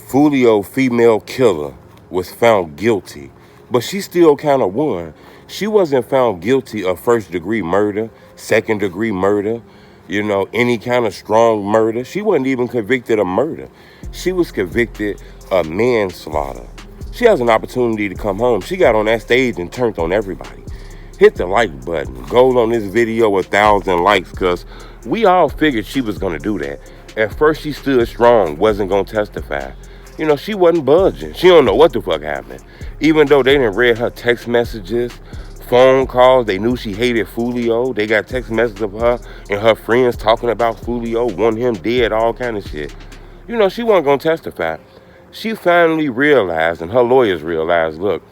Foolio female killer was found guilty, but she still kind of won. She wasn't found guilty of first-degree murder, second-degree murder, any kind of strong murder. She wasn't even convicted of murder. She was convicted of manslaughter. She has an opportunity to come home. She got on that stage and turned on everybody. Hit the like button. Go on this video 1,000 likes, because we all figured she was going to do that. At first, she stood strong, wasn't going to testify. She wasn't budging. She don't know what the fuck happened. Even though they didn't read her text messages, phone calls, they knew she hated Foolio. They got text messages of her and her friends talking about Foolio, wanting him dead, all kind of shit. She wasn't going to testify. She finally realized, and her lawyers realized, look,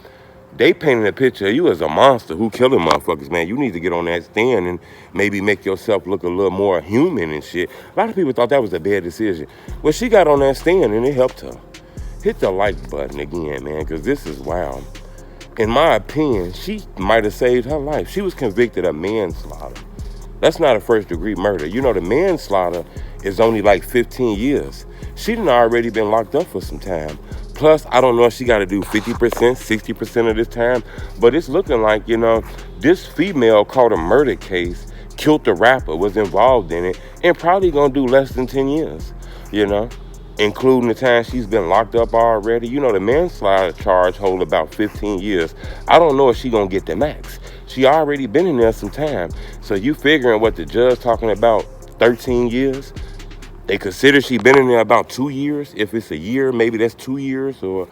they painted a picture of you as a monster who killing motherfuckers, man. You need to get on that stand and maybe make yourself look a little more human and shit. A lot of people thought that was a bad decision. Well, she got on that stand and it helped her. Hit the like button again, man, because this is wild. In my opinion, she might have saved her life. She was convicted of manslaughter. That's not a first-degree murder. The manslaughter is only like 15 years. She done already been locked up for some time. Plus, I don't know if she got to do 50%, 60% of this time, but it's looking like, this female caught a murder case, killed the rapper, was involved in it, and probably gonna do less than 10 years, including the time she's been locked up already. The manslaughter charge hold about 15 years. I don't know if she gonna get the max. She already been in there some time. So you figuring what the judge talking about, 13 years? They consider she been in there about 2 years. If it's a year, maybe that's 2 years, or,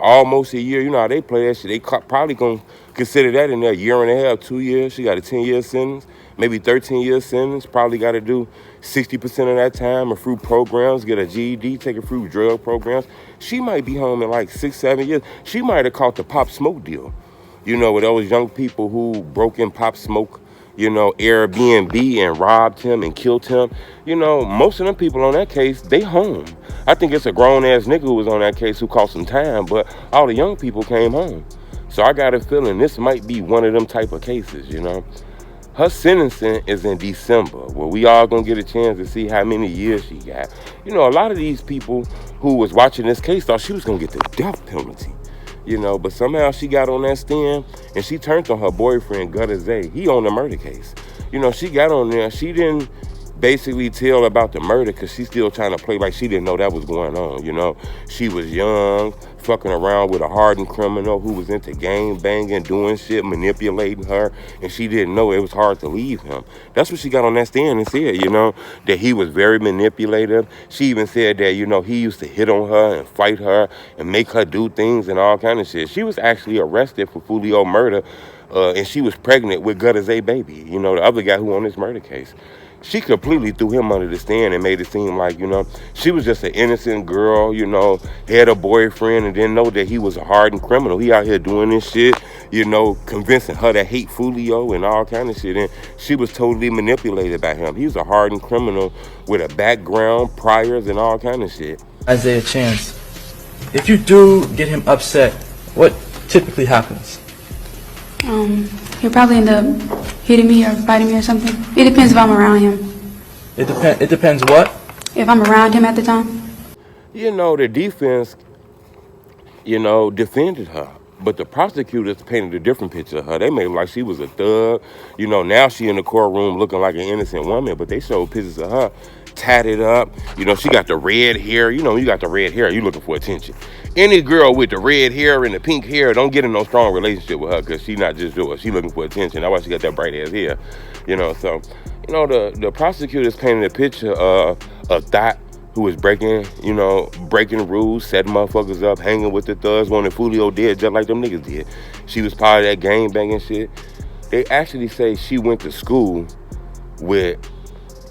almost a year. You know how they play that shit. They probably going to consider that in there a year and a half, 2 years. She got a 10-year sentence, maybe 13-year sentence. Probably got to do 60% of that time or through programs, get a GED, take it through drug programs. She might be home in like 6, 7 years. She might have caught the Pop Smoke deal, with those young people who broke in Pop Smoke, Airbnb and robbed him and killed him. Most of them people on that case, they home. I think it's a grown-ass nigga who was on that case who caught some time, but all the young people came home. So I got a feeling this might be one of them type of cases, Her sentencing is in December, where we all gonna get a chance to see how many years she got. A lot of these people who was watching this case thought she was gonna get the death penalty. But somehow she got on that stand and she turned on her boyfriend, Gutter Zay. He on the murder case. She got on there. She didn't basically tell about the murder because she's still trying to play like she didn't know that was going on. She was young, fucking around with a hardened criminal who was into gang banging, doing shit, manipulating her, and she didn't know it was hard to leave him. That's what she got on that stand and said, that he was very manipulative. She even said that, he used to hit on her and fight her and make her do things and all kind of shit. She was actually arrested for Foolio murder, and she was pregnant with Gutter Zay baby, the other guy who won this murder case. She completely threw him under the stand and made it seem like, she was just an innocent girl, had a boyfriend and didn't know that he was a hardened criminal. He out here doing this shit, convincing her to hate Foolio and all kind of shit. And she was totally manipulated by him. He was a hardened criminal with a background, priors, and all kind of shit. Isaiah Chance, if you do get him upset, what typically happens? He'll probably end up hitting me or fighting me or something. It depends if I'm around him. It depends what? If I'm around him at the time. The defense, defended her. But the prosecutors painted a different picture of her. They made it like she was a thug. Now she in the courtroom looking like an innocent woman, but they showed pictures of her tatted up. She got the red hair. You got the red hair, you looking for attention. Any girl with the red hair and the pink hair, don't get in no strong relationship with her because she not just yours. She looking for attention. That's why she got that bright ass hair. So, the prosecutors painted a picture of a thot who was breaking rules, setting motherfuckers up, hanging with the thugs, wanting Foolio dead just like them niggas did. She was part of that gang banging shit. They actually say she went to school with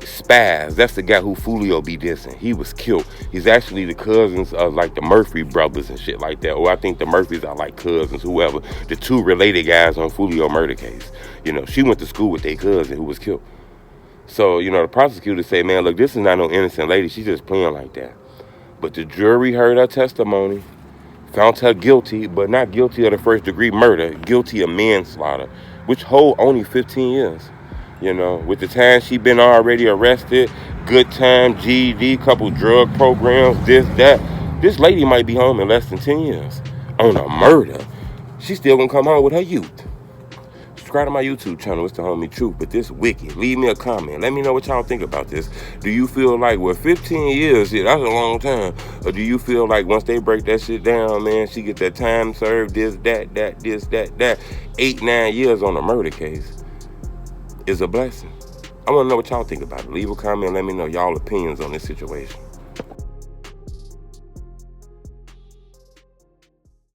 Spaz. That's the guy who Foolio be dissing. He was killed. He's actually the cousins of like the Murphy brothers and shit like that. Or I think the Murphys are like cousins, whoever. The two related guys on Foolio murder case. She went to school with their cousin who was killed. So, the prosecutors say, man, look, this is not no innocent lady. She's just playing like that. But the jury heard her testimony, found her guilty, but not guilty of the first-degree murder, guilty of manslaughter, which hold only 15 years. With the time she been already arrested, good time, GED, couple drug programs, this, that, This lady might be home in less than 10 years on a murder. She's still gonna come home with her youth. Subscribe to my YouTube channel. It's the homie Truth, but this wicked. Leave me a comment. Let me know what y'all think about this. Do you feel like, well, 15 years, yeah, that's a long time. Or do you feel like once they break that shit down, man, she get that time served, this, that. 8, 9 years on a murder case is a blessing. I want to know what y'all think about it. Leave a comment. Let me know y'all opinions on this situation.